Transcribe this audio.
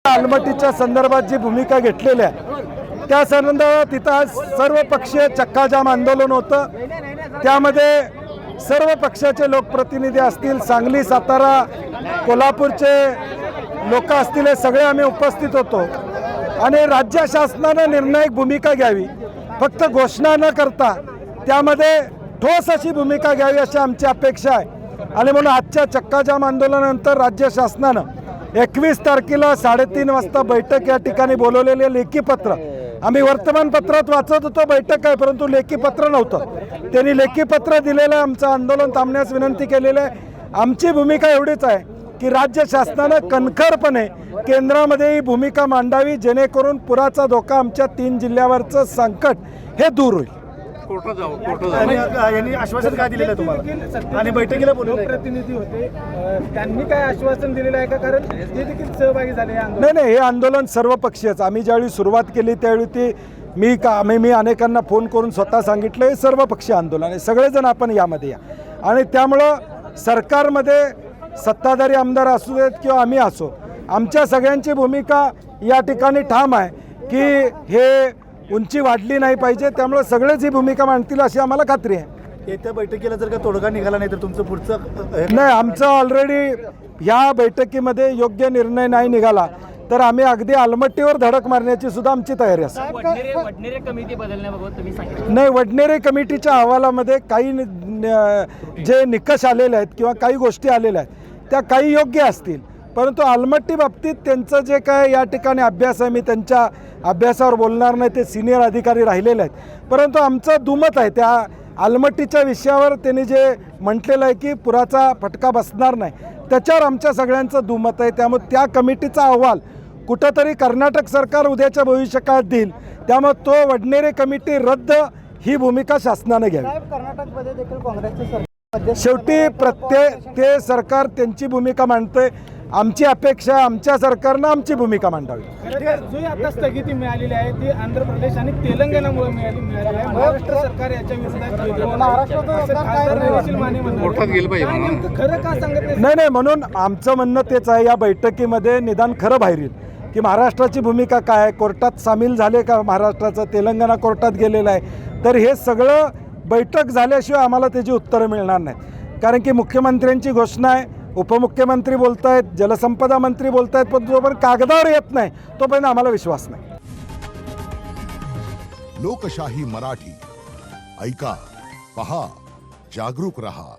अलमट्टीच्या संदर्भात जी भूमिका घेतलेली आहे त्या संदर्भात तिथं आज सर्व पक्षीय चक्काजाम आंदोलन होतं। त्यामध्ये सर्व पक्षाचे लोकप्रतिनिधी असतील, सांगली, सातारा, कोल्हापूरचे लोक असतील, हे सगळे आम्ही उपस्थित होतो आणि राज्य शासनाने निर्णायक भूमिका घ्यावी, फक्त घोषणा न करता त्यामध्ये ठोस अशी भूमिका घ्यावी अशी आमची अपेक्षा आहे। आणि म्हणून आजच्या चक्काजाम आंदोलनानंतर राज्य शासनानं 21 तारखेला 3:30 वाजता बैठक या ठिकाणी बोलवलेले लेखी पत्र आम्ही वर्तमानपत्रात वाचत होतो, बैठक आहे परंतु लेखी पत्र नव्हतं। त्यांनी लेखी पत्र दिलेलं, आमचं आंदोलन थांबण्यास विनंती केलेली आहे। आमची भूमिका एवढीच आहे की राज्य शासनानं कणखरपणे केंद्रामध्ये ही भूमिका मांडावी, जेणेकरून पुराचा धोका आमच्या 3 जिल्ह्यावरचं संकट हे दूर होईल। यांनी आश्वासन काय दिलेलं तुम्हाला आणि बैठकीला बोलवलं प्रतिनिधी होते, त्यांनी काय आश्वासन दिलेलं आहे का? कारण ते देखील सहभागी झाले या आंदोलनात। नाही, हे आंदोलन सर्व पक्षीयच। आम्ही ज्यावेळी सुरुवात केली त्यावेळी ती मी अनेकांना फोन करून स्वतः सांगितलं, हे सर्व पक्षीय आंदोलन आहे, सगळेजण आपण यामध्ये या। आणि त्यामुळं सरकारमध्ये सत्ताधारी आमदार असू देत किंवा आम्ही असो, आमच्या सगळ्यांची भूमिका या ठिकाणी ठाम आहे की हे उंची वाढली नाही पाहिजे, त्यामुळे सगळेच ही भूमिका मांडतील अशी आम्हाला खात्री आहे। येत्या बैठकीला जर का तोडगा निघाला नाही तर तुमचं पुढचं नाही, आमचं ऑलरेडी ह्या बैठकीमध्ये योग्य निर्णय नाही निघाला तर आम्ही अगदी अलमट्टीवर धडक मारण्याची सुद्धा आमची तयारी असेल। वडनेरे कमिटी बदलण्याबाबत तुम्ही सांगितलं, नाही, वडनेरे कमिटीच्या अहवालामध्ये काही जे निकष आलेले आहेत किंवा काही गोष्टी आलेल्या आहेत त्या काही योग्य असतील, परंतु अलमट्टी बाबतीत त्यांचं जे काय या ठिकाणी अभ्यास आहे, मी त्यांच्या अभ्यासावर बोलणार नाही, ते सिनियर अधिकारी राहिलेले आहेत, परंतु आमचं दुमत आहे त्या अलमट्टीच्या विषयावर त्यांनी जे म्हटलेलं आहे की पुराचा फटका बसणार नाही, त्याच्यावर आमच्या सगळ्यांचं दुमत आहे। त्यामुळे त्या कमिटीचा अहवाल कुठंतरी कर्नाटक सरकार उद्याच्या भविष्यकाळात देईल, त्यामुळे तो वडनेरे कमिटी रद्द ही भूमिका शासनाने घ्यावी। कर्नाटकमध्ये देखील काँग्रेसचे सरकार शेवटी ते सरकार त्यांची भूमिका मांडते, आमची अपेक्षा आमच्या सरकारनं आमची भूमिका मांडावी। जो आता स्थगिती मिळालेली आहे ती आंध्र प्रदेश आणि तेलंगणामुळे मिळालेली आहे। महाराष्ट्र सरकार याच्या विरोधात खरं का सांगत नाही, म्हणून आमचं म्हणणं तेच आहे, या बैठकीमध्ये निदान खरं बाहेर येईल की महाराष्ट्राची भूमिका काय आहे, कोर्टात सामील झाले का महाराष्ट्राचं, तेलंगणा कोर्टात गेलेलं आहे, तर हे सगळं बैठक झाल्याशिवाय आम्हाला त्याची उत्तरं मिळणार नाहीत। कारण की मुख्यमंत्र्यांची घोषणा आहे, उपमुख्यमंत्री बोलत आहेत, जलसंपदा मंत्री बोलत आहेत, पण जोपर्यंत कागदावर येत नाही तोपर्यंत आम्हाला विश्वास नाही। लोकशाही मराठी ऐका, पहा, जागरूक रहा।